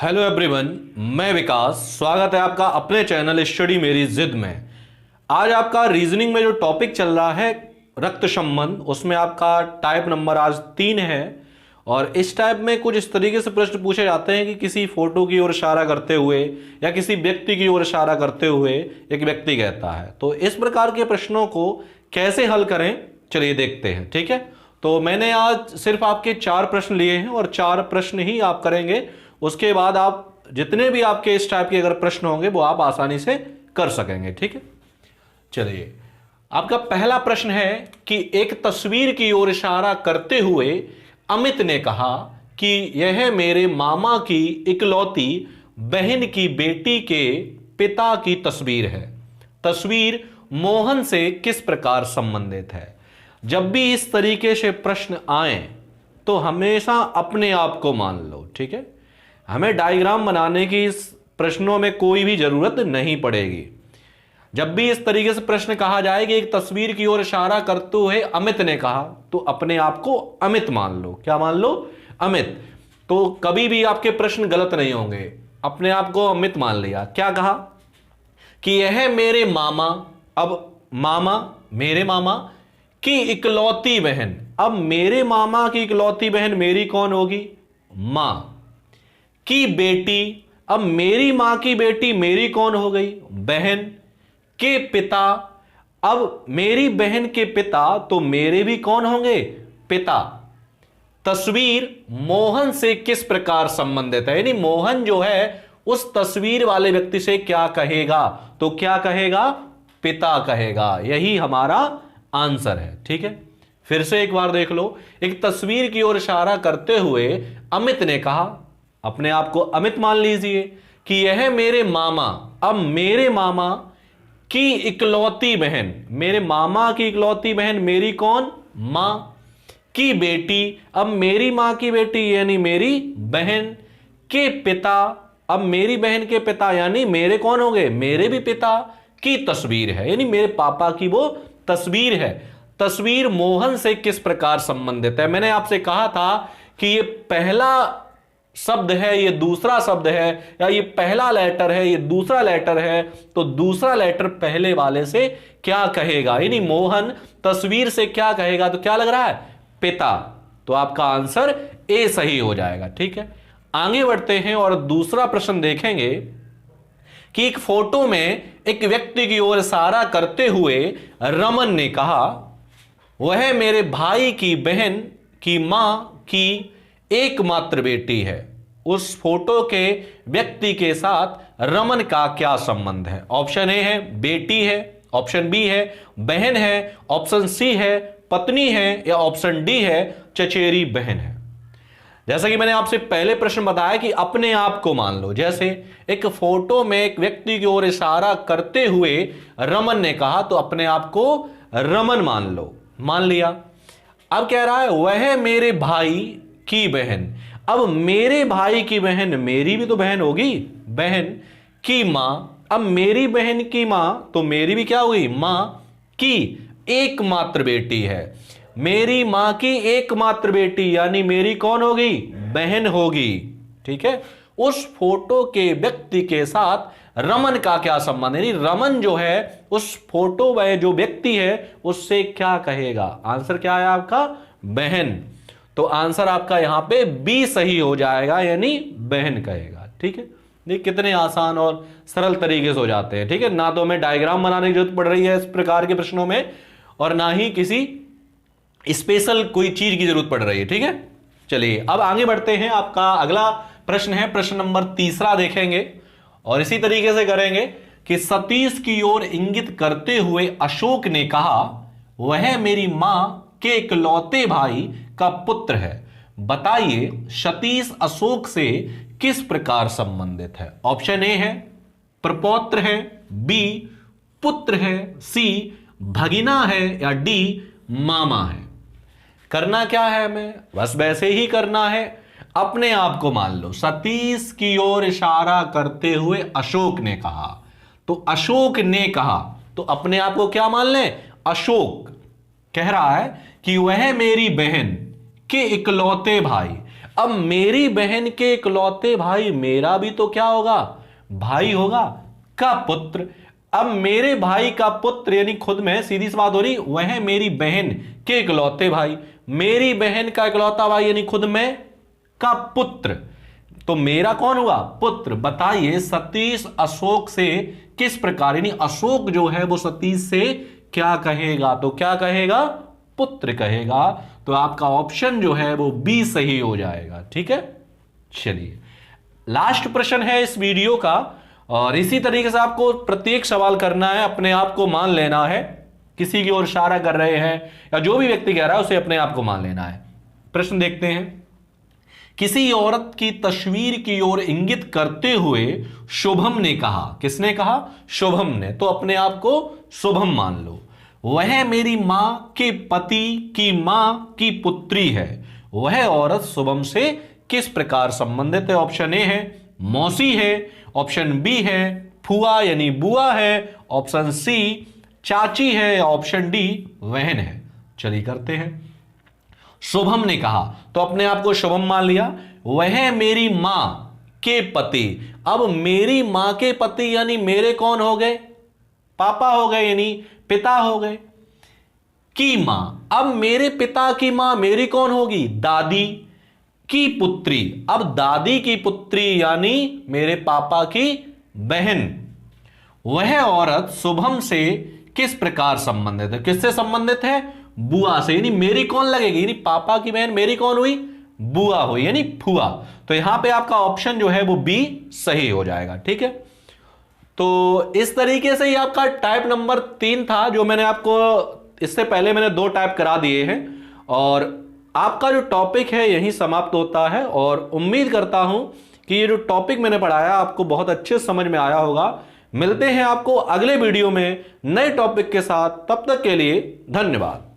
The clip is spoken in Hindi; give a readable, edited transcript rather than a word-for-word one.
हेलो एवरीवन, मैं विकास। स्वागत है आपका अपने चैनल स्टडी मेरी जिद में। आज आपका रीजनिंग में जो टॉपिक चल रहा है रक्त संबंध, उसमें आपका टाइप नंबर आज 3 है। और इस टाइप में कुछ इस तरीके से प्रश्न पूछे जाते हैं कि किसी फोटो की ओर इशारा करते हुए या किसी व्यक्ति की ओर इशारा करते हुए एक व्यक्ति कहता है। तो इस प्रकार के प्रश्नों को कैसे हल करें, चलिए देखते हैं। ठीक है, तो मैंने आज सिर्फ आपके 4 प्रश्न लिए हैं और 4 प्रश्न ही आप करेंगे। उसके बाद आप जितने भी आपके इस टाइप के अगर प्रश्न होंगे वो आप आसानी से कर सकेंगे। ठीक है, चलिए आपका पहला प्रश्न है कि एक तस्वीर की ओर इशारा करते हुए अमित ने कहा कि यह मेरे मामा की इकलौती बहन की बेटी के पिता की तस्वीर है। तस्वीर मोहन से किस प्रकार संबंधित है। जब भी इस तरीके से प्रश्न आए तो हमेशा अपने आप को मान लो। ठीक है, हमें डायग्राम बनाने की इस प्रश्नों में कोई भी जरूरत नहीं पड़ेगी। जब भी इस तरीके से प्रश्न कहा जाए कि एक तस्वीर की ओर इशारा करते हुए अमित ने कहा, तो अपने आप को अमित मान लो। क्या मान लो? अमित। तो कभी भी आपके प्रश्न गलत नहीं होंगे। अपने आप को अमित मान लिया। क्या कहा कि यह मेरे मामा, अब मामा मेरे मामा की इकलौती बहन। अब मेरे मामा की इकलौती बहन मेरी कौन होगी? मां की बेटी। अब मेरी मां की बेटी मेरी कौन हो गई? बहन के पिता। अब मेरी बहन के पिता तो मेरे भी कौन होंगे? पिता। तस्वीर मोहन से किस प्रकार संबंधित है, यानी मोहन जो है उस तस्वीर वाले व्यक्ति से क्या कहेगा? तो क्या कहेगा? पिता कहेगा। यही हमारा आंसर है। ठीक है, फिर से एक बार देख लो। एक तस्वीर की ओर इशारा करते हुए अमित ने कहा, अपने आप को अमित मान लीजिए, कि यह मेरे मामा। अब मेरे मामा की इकलौती बहन, मेरे मामा की इकलौती बहन मेरी कौन? मां की बेटी। अब मेरी मां की बेटी यानी मेरी बहन के पिता। अब मेरी बहन के पिता यानी मेरे कौन हो गए? मेरे भी पिता की तस्वीर है, यानी मेरे पापा की वो तस्वीर है। तस्वीर मोहन से किस प्रकार संबंधित है? मैंने आपसे कहा था कि ये पहला शब्द है, ये दूसरा शब्द है, या ये पहला लेटर है, ये दूसरा लेटर है, तो दूसरा लेटर पहले वाले से क्या कहेगा, यानी मोहन तस्वीर से क्या कहेगा? तो क्या लग रहा है? पिता। तो आपका आंसर ए सही हो जाएगा। ठीक है, आगे बढ़ते हैं और दूसरा प्रश्न देखेंगे कि एक फोटो में एक व्यक्ति की ओर इशारा करते हुए रमन ने कहा, वह मेरे भाई की बहन की मां की एकमात्र बेटी है। उस फोटो के व्यक्ति के साथ रमन का क्या संबंध है? ऑप्शन ए है बेटी है, ऑप्शन बी है बहन है, ऑप्शन सी है पत्नी है, या ऑप्शन डी है चचेरी बहन है। जैसा कि मैंने आपसे पहले प्रश्न बताया कि अपने आप को मान लो। जैसे एक फोटो में एक व्यक्ति की ओर इशारा करते हुए रमन ने कहा, तो अपने आप को रमन मान लो। मान लिया। अब कह रहा है वह मेरे भाई की बहन। अब मेरे भाई की बहन मेरी भी तो बहन होगी, बहन की मां। अब मेरी बहन की मां तो मेरी भी क्या हुई? मां की एकमात्र बेटी है। मेरी मां की एकमात्र बेटी यानी मेरी कौन होगी? बहन होगी। ठीक है, उस फोटो के व्यक्ति के साथ रमन का क्या संबंध है, यानी रमन जो है उस फोटो में जो व्यक्ति है उससे क्या कहेगा? आंसर क्या है आपका? बहन। तो आंसर आपका यहां पे बी सही हो जाएगा, यानी बहन कहेगा। ठीक है, ये कितने आसान और सरल तरीके से हो जाते हैं। ठीक है, ना तो हमें डायग्राम बनाने की जरूरत पड़ रही है इस प्रकार के प्रश्नों में, और ना ही किसी स्पेशल कोई चीज की जरूरत पड़ रही है। ठीक है, चलिए अब आगे बढ़ते हैं। आपका अगला प्रश्न है प्रश्न नंबर 3 देखेंगे और इसी तरीके से करेंगे कि सतीश की ओर इंगित करते हुए अशोक ने कहा, वह मेरी मां के इकलौते भाई का पुत्र है। बताइए सतीश अशोक से किस प्रकार संबंधित है। ऑप्शन ए है प्रपौत्र है, बी पुत्र है, सी भगिना है, या डी मामा है। करना क्या है? हमें बस वैसे ही करना है, अपने आप को मान लो। सतीश की ओर इशारा करते हुए अशोक ने कहा, तो अशोक ने कहा, तो अपने आप को क्या मान लें? अशोक कह रहा है कि वह मेरी बहन के इकलौते भाई। अब मेरी बहन के इकलौते भाई, मेरा भी तो क्या होगा, भाई होगा, का पुत्र। अब मेरे भाई का पुत्र यानी खुद में, सीधी सी बात हो रही, वह मेरी बहन के इकलौते भाई, मेरी बहन का इकलौता भाई यानी खुद में का पुत्र, तो मेरा कौन हुआ, पुत्र। बताइए सतीश अशोक से किस प्रकार, यानी अशोक जो है वो सतीश से क्या कहेगा, तो क्या कहेगा, पुत्र कहेगा। तो आपका ऑप्शन जो है वो बी सही हो जाएगा। ठीक है, चलिए लास्ट प्रश्न है इस वीडियो का, और इसी तरीके से आपको प्रत्येक सवाल करना है, अपने आप को मान लेना है, किसी की ओर इशारा कर रहे हैं या जो भी व्यक्ति कह रहा है उसे अपने आप को मान लेना है। प्रश्न देखते हैं। किसी औरत की तस्वीर की ओर इंगित करते हुए शुभम ने कहा, किसने कहा, शुभम ने, तो अपने आप को शुभम मान लो। वह मेरी मां के पति की मां की पुत्री है। वह औरत शुभम से किस प्रकार संबंधित है। ऑप्शन ए है मौसी है, ऑप्शन बी है फुआ यानी बुआ है, ऑप्शन सी चाची है, ऑप्शन डी बहन है। चलिए करते हैं। शुभम ने कहा तो अपने आप को शुभम मान लिया। वह मेरी मां के पति, अब मेरी मां के पति यानी मेरे कौन हो गए, पापा हो गए यानी पिता हो गए। की मां, अब मेरे पिता की मां मेरी कौन होगी, दादी की पुत्री, अब दादी की पुत्री यानी मेरे पापा की बहन। वह औरत शुभम से किस प्रकार संबंधित है, किससे संबंधित है, बुआ से, यानी मेरी कौन लगेगी, यानी पापा की बहन मेरी कौन हुई, बुआ हुई यानी फुआ। तो यहां पे आपका ऑप्शन जो है वो बी सही हो जाएगा। ठीक है, तो इस तरीके से ही आपका टाइप नंबर 3 था, जो मैंने आपको इससे पहले मैंने 2 टाइप करा दिए हैं, और आपका जो टॉपिक है यही समाप्त होता है। और उम्मीद करता हूं कि ये जो टॉपिक मैंने पढ़ाया आपको बहुत अच्छे समझ में आया होगा। मिलते हैं आपको अगले वीडियो में नए टॉपिक के साथ, तब तक के लिए धन्यवाद।